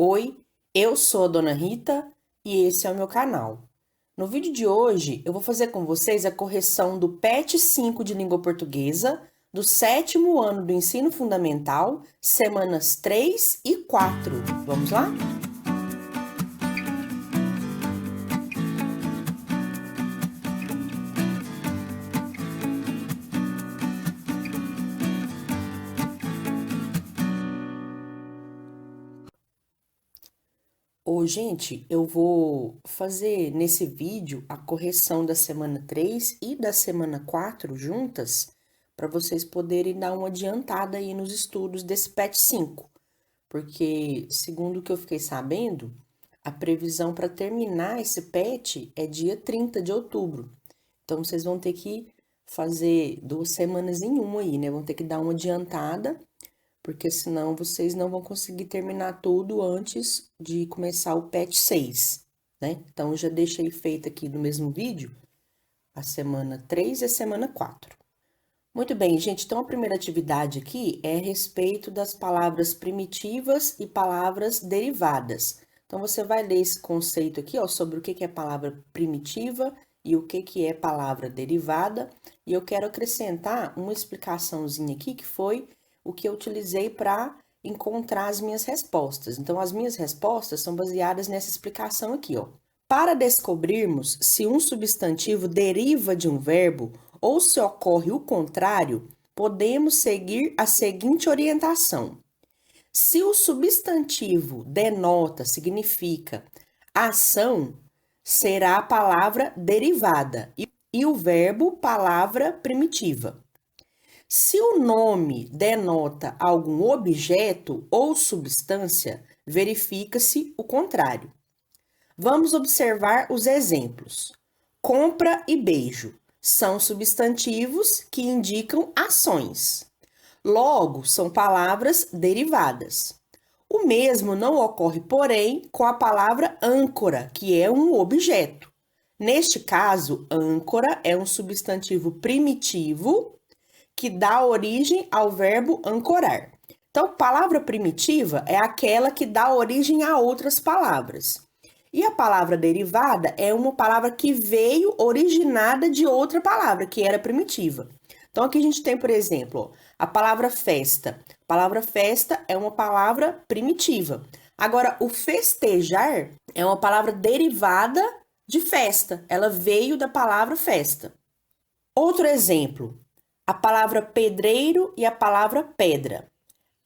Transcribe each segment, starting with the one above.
Oi, eu sou a Dona Rita e esse é o meu canal. No vídeo de hoje, eu vou fazer com vocês a correção do PET 5 de língua portuguesa do 7º ano do ensino fundamental, semanas 3 e 4. Vamos lá? Gente, eu vou fazer nesse vídeo a correção da semana 3 e da semana 4 juntas, para vocês poderem dar uma adiantada aí nos estudos desse PET 5. Porque, segundo o que eu fiquei sabendo, a previsão para terminar esse PET é dia 30 de outubro. Então, vocês vão ter que fazer 2 semanas em uma aí, né? Vão ter que dar uma adiantada, porque senão vocês não vão conseguir terminar tudo antes de começar o PET 6, né? Então, eu já deixei feito aqui no mesmo vídeo a semana 3 e a semana 4. Muito bem, gente, então a primeira atividade aqui é a respeito das palavras primitivas e palavras derivadas. Então, você vai ler esse conceito aqui, ó, sobre o que é palavra primitiva e o que é palavra derivada. E eu quero acrescentar uma explicaçãozinha aqui, que foi o que eu utilizei para encontrar as minhas respostas. Então, as minhas respostas são baseadas nessa explicação aqui, ó. Para descobrirmos se um substantivo deriva de um verbo ou se ocorre o contrário, podemos seguir a seguinte orientação. Se o substantivo denota, significa ação, será a palavra derivada e o verbo palavra primitiva. Se o nome denota algum objeto ou substância, verifica-se o contrário. Vamos observar os exemplos. Compra e beijo são substantivos que indicam ações. Logo, são palavras derivadas. O mesmo não ocorre, porém, com a palavra âncora, que é um objeto. Neste caso, âncora é um substantivo primitivo que dá origem ao verbo ancorar. Então, palavra primitiva é aquela que dá origem a outras palavras. E a palavra derivada é uma palavra que veio originada de outra palavra, que era primitiva. Então, aqui a gente tem, por exemplo, a palavra festa. A palavra festa é uma palavra primitiva. Agora, o festejar é uma palavra derivada de festa. Ela veio da palavra festa. Outro exemplo, a palavra pedreiro e a palavra pedra.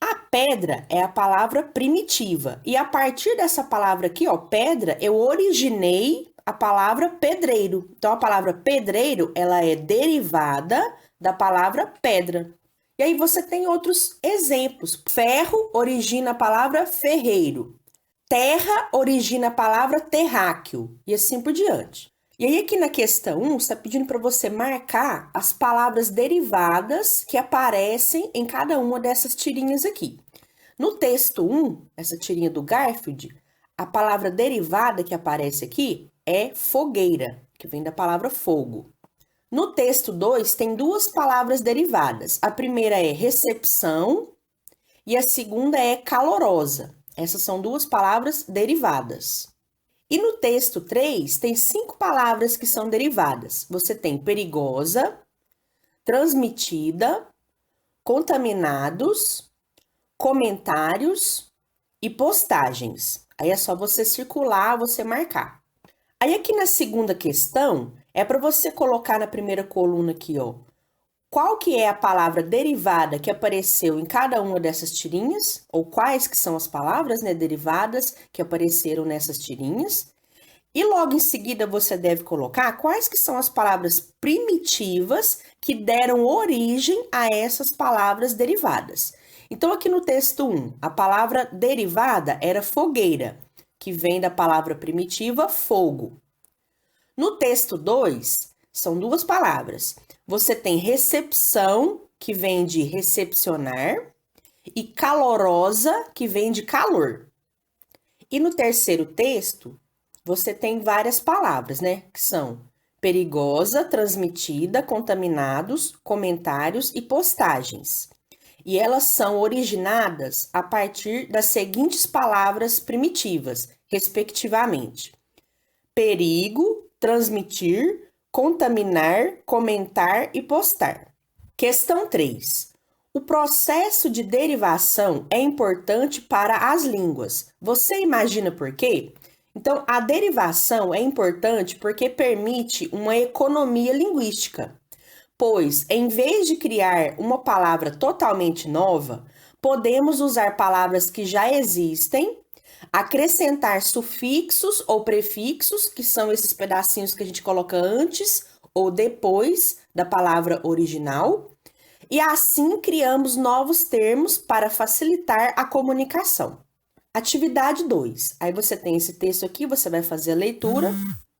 A pedra é a palavra primitiva. E a partir dessa palavra aqui, ó, pedra, eu originei a palavra pedreiro. Então, a palavra pedreiro, ela é derivada da palavra pedra. E aí você tem outros exemplos. Ferro origina a palavra ferreiro. Terra origina a palavra terráqueo. E assim por diante. E aí, aqui na questão 1, está pedindo para você marcar as palavras derivadas que aparecem em cada uma dessas tirinhas aqui. No texto 1, essa tirinha do Garfield, a palavra derivada que aparece aqui é fogueira, que vem da palavra fogo. No texto 2, tem 2 palavras derivadas. A primeira é recepção e a segunda é calorosa. Essas são 2 palavras derivadas. E no texto 3, tem 5 palavras que são derivadas. Você tem perigosa, transmitida, contaminados, comentários e postagens. Aí é só você circular, você marcar. Aí aqui na segunda questão, é para você colocar na primeira coluna aqui, ó, qual que é a palavra derivada que apareceu em cada uma dessas tirinhas, ou quais que são as palavras, né, derivadas que apareceram nessas tirinhas. E logo em seguida você deve colocar quais que são as palavras primitivas que deram origem a essas palavras derivadas. Então, aqui no texto 1, a palavra derivada era fogueira, que vem da palavra primitiva fogo. No texto 2, são 2 palavras. Você tem recepção, que vem de recepcionar, e calorosa, que vem de calor. E no terceiro texto, você tem várias palavras, né? Que são perigosa, transmitida, contaminados, comentários e postagens. e elas são originadas a partir das seguintes palavras primitivas, respectivamente: perigo, transmitir, contaminar, comentar e postar. Questão 3. O processo de derivação é importante para as línguas. Você imagina por quê? Então, a derivação é importante porque permite uma economia linguística, pois, em vez de criar uma palavra totalmente nova, podemos usar palavras que já existem, acrescentar sufixos ou prefixos, que são esses pedacinhos que a gente coloca antes ou depois da palavra original, e assim criamos novos termos para facilitar a comunicação. Atividade 2. Aí você tem esse texto aqui, você vai fazer a leitura,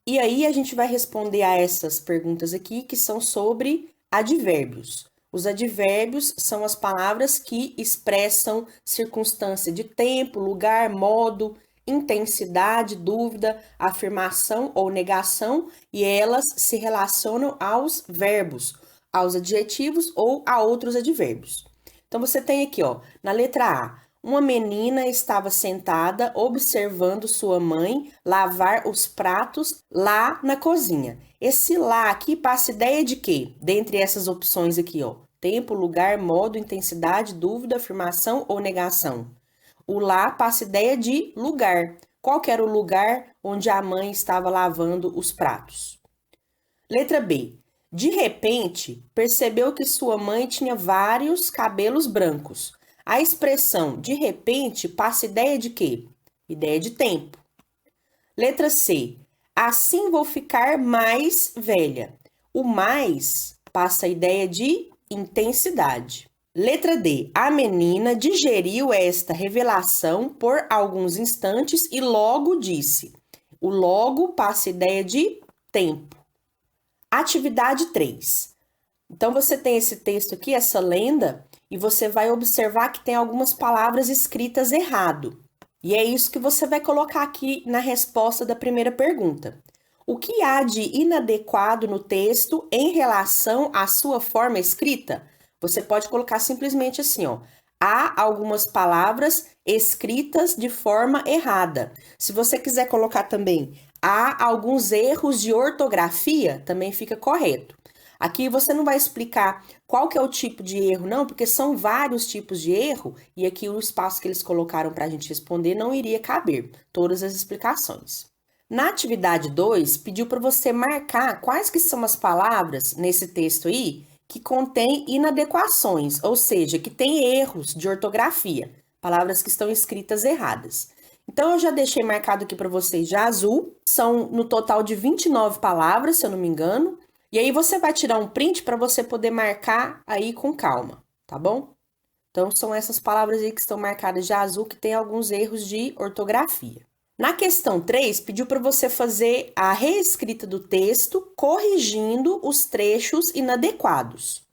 e aí a gente vai responder a essas perguntas aqui, que são sobre advérbios. Os advérbios são as palavras que expressam circunstância de tempo, lugar, modo, intensidade, dúvida, afirmação ou negação, e elas se relacionam aos verbos, aos adjetivos ou a outros advérbios. Então você tem aqui, ó, na letra A, uma menina estava sentada observando sua mãe lavar os pratos lá na cozinha. Esse lá aqui passa ideia de quê? Dentre essas opções aqui, ó. Tempo, lugar, modo, intensidade, dúvida, afirmação ou negação. O lá passa ideia de lugar. Qual que era o lugar onde a mãe estava lavando os pratos? Letra B. De repente, percebeu que sua mãe tinha vários cabelos brancos. A expressão de repente passa ideia de quê? Ideia de tempo. Letra C. Assim vou ficar mais velha. O mais passa a ideia de intensidade. Letra D. A menina digeriu esta revelação por alguns instantes e logo disse. O logo passa a ideia de tempo. Atividade 3. Então, você tem esse texto aqui, essa lenda, e você vai observar que tem algumas palavras escritas errado. E é isso que você vai colocar aqui na resposta da primeira pergunta. O que há de inadequado no texto em relação à sua forma escrita? Você pode colocar simplesmente assim, ó. Há algumas palavras escritas de forma errada. Se você quiser colocar também, há alguns erros de ortografia, também fica correto. Aqui você não vai explicar qual que é o tipo de erro, não, porque são vários tipos de erro, e aqui o espaço que eles colocaram para a gente responder não iria caber todas as explicações. Na atividade 2, pediu para você marcar quais que são as palavras nesse texto aí que contém inadequações, ou seja, que tem erros de ortografia, palavras que estão escritas erradas. Então, eu já deixei marcado aqui para vocês de azul, são no total de 29 palavras, se eu não me engano, e aí você vai tirar um print para você poder marcar aí com calma, tá bom? Então, são essas palavras aí que estão marcadas de azul, que tem alguns erros de ortografia. Na questão 3, pediu para você fazer a reescrita do texto, corrigindo os trechos inadequados.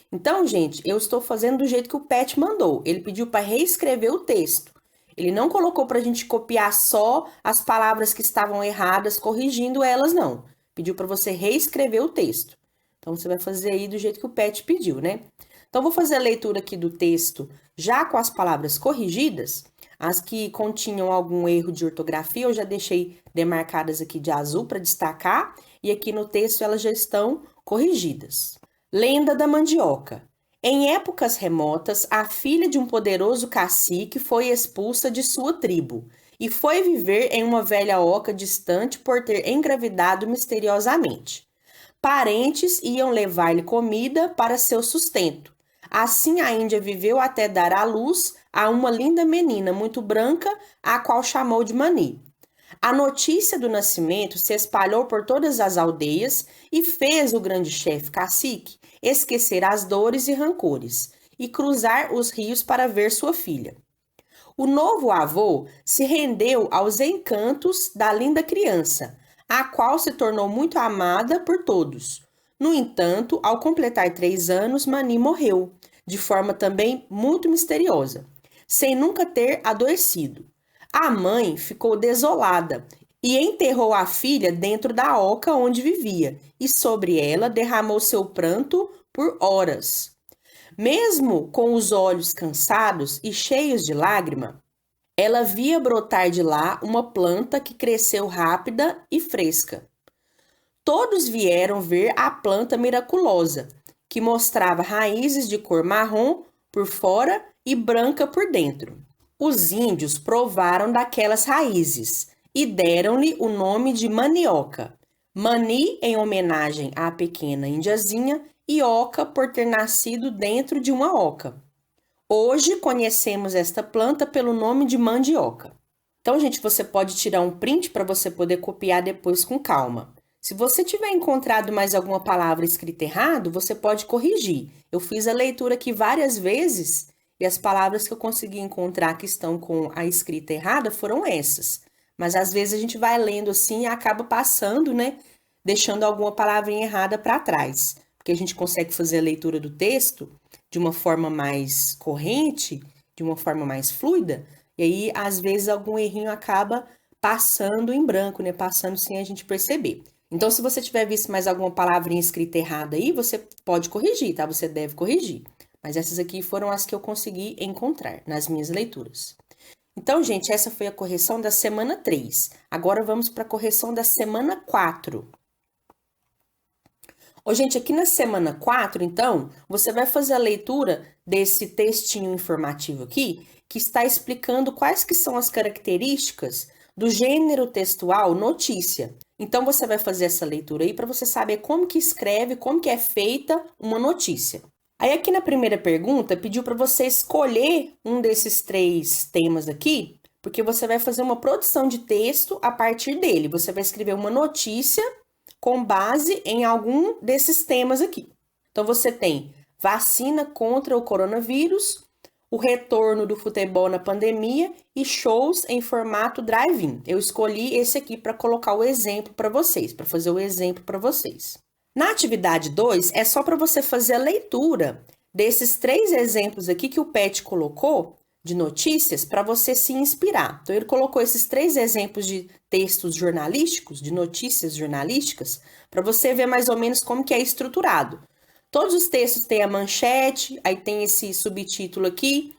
Então, gente, eu estou fazendo do jeito que o Pet mandou. Ele pediu para reescrever o texto. Ele não colocou para a gente copiar só as palavras que estavam erradas, corrigindo elas, não. Pediu para você reescrever o texto. Então, você vai fazer aí do jeito que o Pet pediu, né? Então, vou fazer a leitura aqui do texto já com as palavras corrigidas. As que continham algum erro de ortografia, eu já deixei demarcadas aqui de azul para destacar. E aqui no texto elas já estão corrigidas. Lenda da mandioca. Em épocas remotas, a filha de um poderoso cacique foi expulsa de sua tribo e foi viver em uma velha oca distante por ter engravidado misteriosamente. Parentes iam levar-lhe comida para seu sustento. Assim, a Índia viveu até dar à luz a uma linda menina muito branca, a qual chamou de Mani. A notícia do nascimento se espalhou por todas as aldeias e fez o grande chefe cacique esquecer as dores e rancores e cruzar os rios para ver sua filha. O novo avô se rendeu aos encantos da linda criança, a qual se tornou muito amada por todos. No entanto, ao completar 3 anos, Mani morreu, de forma também muito misteriosa, sem nunca ter adoecido. A mãe ficou desolada e enterrou a filha dentro da oca onde vivia, e sobre ela derramou seu pranto por horas. Mesmo com os olhos cansados e cheios de lágrima, ela via brotar de lá uma planta que cresceu rápida e fresca. Todos vieram ver a planta miraculosa, que mostrava raízes de cor marrom por fora e branca por dentro. Os índios provaram daquelas raízes e deram-lhe o nome de manioca. Mani em homenagem à pequena indiazinha e oca por ter nascido dentro de uma oca. Hoje conhecemos esta planta pelo nome de mandioca. Então, gente, você pode tirar um print para você poder copiar depois com calma. Se você tiver encontrado mais alguma palavra escrita errado, você pode corrigir. Eu fiz a leitura aqui várias vezes e as palavras que eu consegui encontrar que estão com a escrita errada foram essas. Mas às vezes a gente vai lendo assim e acaba passando, né? Deixando alguma palavrinha errada para trás. Porque a gente consegue fazer a leitura do texto de uma forma mais corrente, de uma forma mais fluida, e aí às vezes algum errinho acaba passando em branco, né? Passando sem a gente perceber. Então, se você tiver visto mais alguma palavrinha escrita errada aí, você pode corrigir, tá? Você deve corrigir. Mas essas aqui foram as que eu consegui encontrar nas minhas leituras. Então, gente, essa foi a correção da semana 3. Agora vamos para a correção da semana 4. Ô, gente, aqui na semana 4, então, você vai fazer a leitura desse textinho informativo aqui, que está explicando quais que são as características do gênero textual notícia. Então, você vai fazer essa leitura aí para você saber como que escreve, como que é feita uma notícia. Aí, aqui na primeira pergunta, pediu para você escolher um desses 3 temas aqui, porque você vai fazer uma produção de texto a partir dele. Você vai escrever uma notícia com base em algum desses temas aqui. Então, você tem vacina contra o coronavírus, o retorno do futebol na pandemia e shows em formato drive-in. Eu escolhi esse aqui para colocar o exemplo para vocês, para fazer o exemplo para vocês. Na atividade 2, é só para você fazer a leitura desses 3 exemplos aqui que o Pet colocou de notícias para você se inspirar. Então, ele colocou esses 3 exemplos de textos jornalísticos, de notícias jornalísticas, para você ver mais ou menos como que é estruturado. Todos os textos têm a manchete, aí tem esse subtítulo aqui.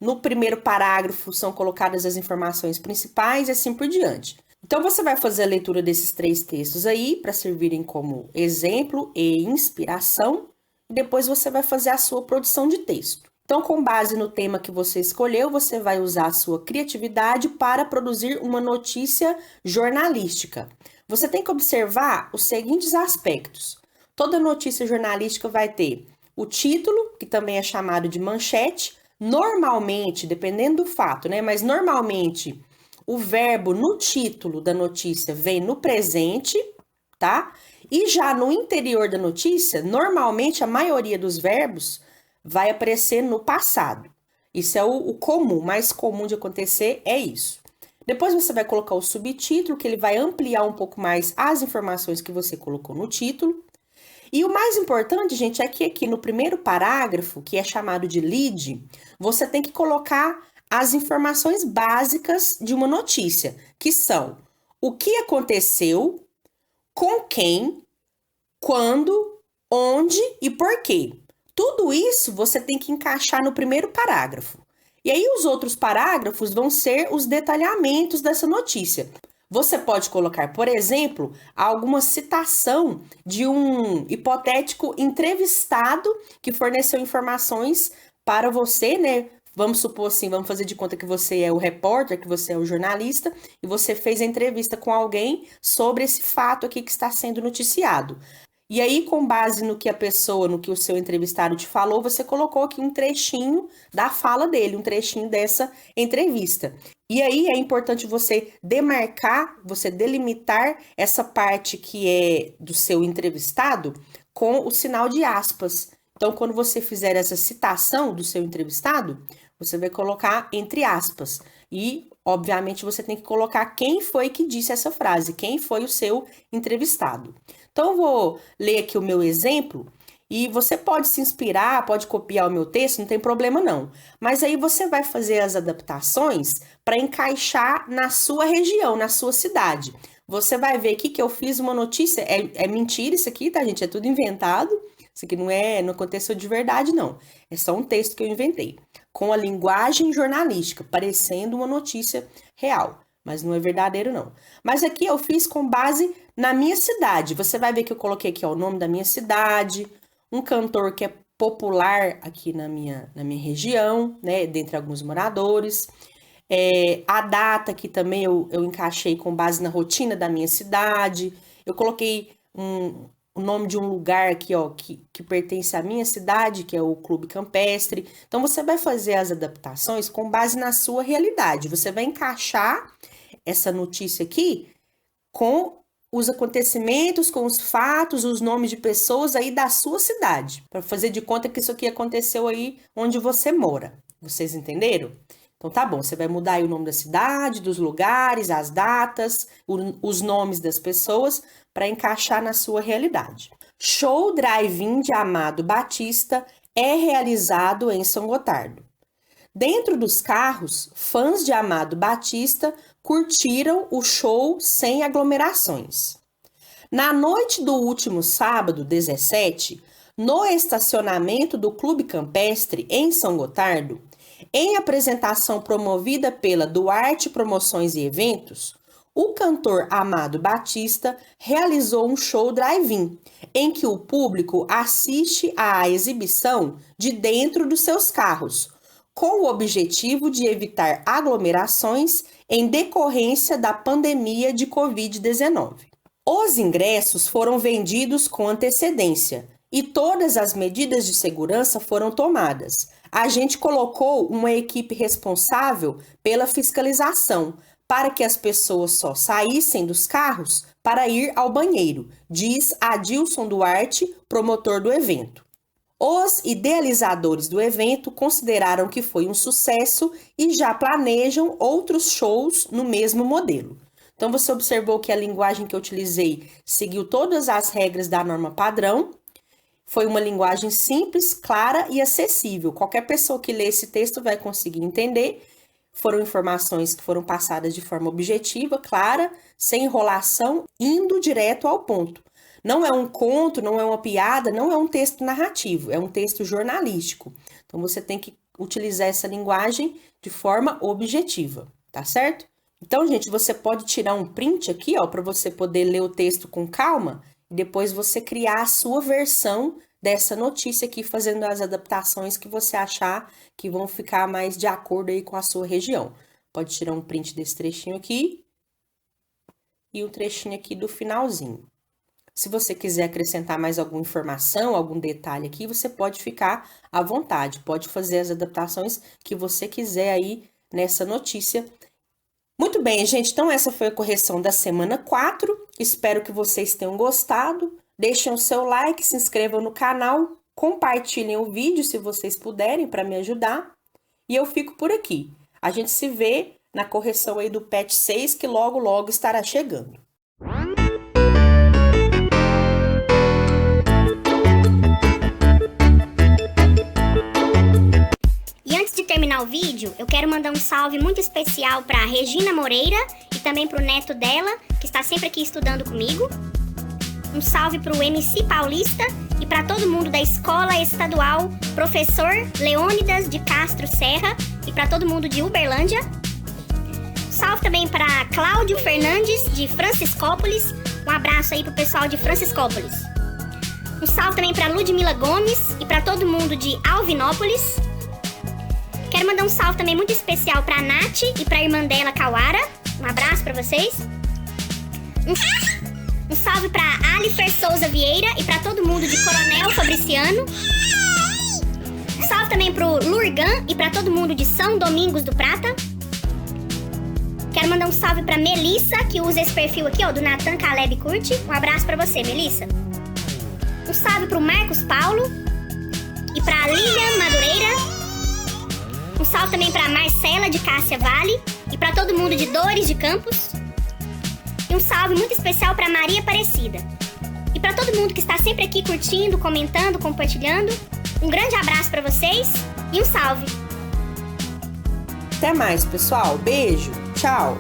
No primeiro parágrafo são colocadas as informações principais e assim por diante. Então, você vai fazer a leitura desses 3 textos aí para servirem como exemplo e inspiração. E depois você vai fazer a sua produção de texto. Então, com base no tema que você escolheu, você vai usar a sua criatividade para produzir uma notícia jornalística. Você tem que observar os seguintes aspectos. Toda notícia jornalística vai ter o título, que também é chamado de manchete. Normalmente, dependendo do fato, né? Mas normalmente o verbo no título da notícia vem no presente, tá? E já no interior da notícia, normalmente a maioria dos verbos vai aparecer no passado. Isso é o comum, mais comum de acontecer é isso. Depois você vai colocar o subtítulo, que ele vai ampliar um pouco mais as informações que você colocou no título. E o mais importante, gente, é que aqui no primeiro parágrafo, que é chamado de lead, você tem que colocar as informações básicas de uma notícia, que são o que aconteceu, com quem, quando, onde e por quê. Tudo isso você tem que encaixar no primeiro parágrafo. E aí os outros parágrafos vão ser os detalhamentos dessa notícia. Você pode colocar, por exemplo, alguma citação de um hipotético entrevistado que forneceu informações para você, né? Vamos supor assim, vamos fazer de conta que você é o repórter, que você é o jornalista, e você fez a entrevista com alguém sobre esse fato aqui que está sendo noticiado. E aí, com base no que a pessoa, no que o seu entrevistado te falou, você colocou aqui um trechinho da fala dele, um trechinho dessa entrevista. E aí é importante você demarcar, você delimitar essa parte que é do seu entrevistado com o sinal de aspas. Então, quando você fizer essa citação do seu entrevistado, você vai colocar entre aspas. E, obviamente, você tem que colocar quem foi que disse essa frase, quem foi o seu entrevistado. Então, eu vou ler aqui o meu exemplo e você pode se inspirar, pode copiar o meu texto, não tem problema não. Mas aí você vai fazer as adaptações para encaixar na sua região, na sua cidade. Você vai ver aqui que eu fiz uma notícia, é mentira isso aqui, tá, gente? É tudo inventado. Isso aqui não aconteceu de verdade, não. É só um texto que eu inventei, com a linguagem jornalística, parecendo uma notícia real. Mas não é verdadeiro, não. Mas aqui eu fiz com base na minha cidade. Você vai ver que eu coloquei aqui ó, o nome da minha cidade, um cantor que é popular aqui na minha região, né, dentre alguns moradores. A data que também eu encaixei com base na rotina da minha cidade. Eu coloquei o nome de um lugar aqui, ó, que pertence à minha cidade, que é o Clube Campestre. Então, você vai fazer as adaptações com base na sua realidade. Você vai encaixar essa notícia aqui com os acontecimentos, com os fatos, os nomes de pessoas aí da sua cidade, para fazer de conta que isso aqui aconteceu aí onde você mora. Vocês entenderam? Então tá bom, você vai mudar aí o nome da cidade, dos lugares, as datas, os nomes das pessoas para encaixar na sua realidade. Show Drive-In de Amado Batista é realizado em São Gotardo. Dentro dos carros, fãs de Amado Batista curtiram o show sem aglomerações. Na noite do último sábado, 17, no estacionamento do Clube Campestre, em São Gotardo, em apresentação promovida pela Duarte Promoções e Eventos, o cantor Amado Batista realizou um show drive-in, em que o público assiste à exibição de dentro dos seus carros, com o objetivo de evitar aglomerações em decorrência da pandemia de Covid-19. Os ingressos foram vendidos com antecedência e todas as medidas de segurança foram tomadas. A gente colocou uma equipe responsável pela fiscalização para que as pessoas só saíssem dos carros para ir ao banheiro, diz Adilson Duarte, promotor do evento. Os idealizadores do evento consideraram que foi um sucesso e já planejam outros shows no mesmo modelo. Então, você observou que a linguagem que eu utilizei seguiu todas as regras da norma padrão. Foi uma linguagem simples, clara e acessível. Qualquer pessoa que lê esse texto vai conseguir entender. Foram informações que foram passadas de forma objetiva, clara, sem enrolação, indo direto ao ponto. Não é um conto, não é uma piada, não é um texto narrativo, é um texto jornalístico. Então, você tem que utilizar essa linguagem de forma objetiva, tá certo? Então, gente, você pode tirar um print aqui, ó, para você poder ler o texto com calma e depois você criar a sua versão dessa notícia aqui, fazendo as adaptações que você achar que vão ficar mais de acordo aí com a sua região. Pode tirar um print desse trechinho aqui e um trechinho aqui do finalzinho. Se você quiser acrescentar mais alguma informação, algum detalhe aqui, você pode ficar à vontade, pode fazer as adaptações que você quiser aí nessa notícia. Muito bem, gente, então essa foi a correção da semana 4, espero que vocês tenham gostado, deixem o seu like, se inscrevam no canal, compartilhem o vídeo se vocês puderem para me ajudar, e eu fico por aqui. A gente se vê na correção aí do patch 6, que logo, logo estará chegando. Terminar o vídeo, eu quero mandar um salve muito especial para Regina Moreira e também para o neto dela, que está sempre aqui estudando comigo. Um salve para o MC Paulista e para todo mundo da Escola Estadual Professor Leônidas de Castro Serra e para todo mundo de Uberlândia. Salve também para Cláudio Fernandes de Franciscópolis. Um abraço aí pro pessoal de Franciscópolis. Um salve também para Ludmila Gomes e para todo mundo de Alvinópolis. Quero mandar um salve também muito especial pra Nath e pra irmã dela, Kawara. Um abraço pra vocês. Um salve pra Alifer Souza Vieira e pra todo mundo de Coronel Fabriciano. Um salve também pro Lurgan e pra todo mundo de São Domingos do Prata. Quero mandar um salve pra Melissa, que usa esse perfil aqui, ó, do Nathan Caleb Curte. Um abraço pra você, Melissa. Um salve pro Marcos Paulo e pra Lilian Madureira. Um salve também para Marcela de Cássia Vale e para todo mundo de Dores de Campos. E um salve muito especial para Maria Aparecida. E para todo mundo que está sempre aqui curtindo, comentando, compartilhando. Um grande abraço para vocês e um salve. Até mais, pessoal. Beijo. Tchau.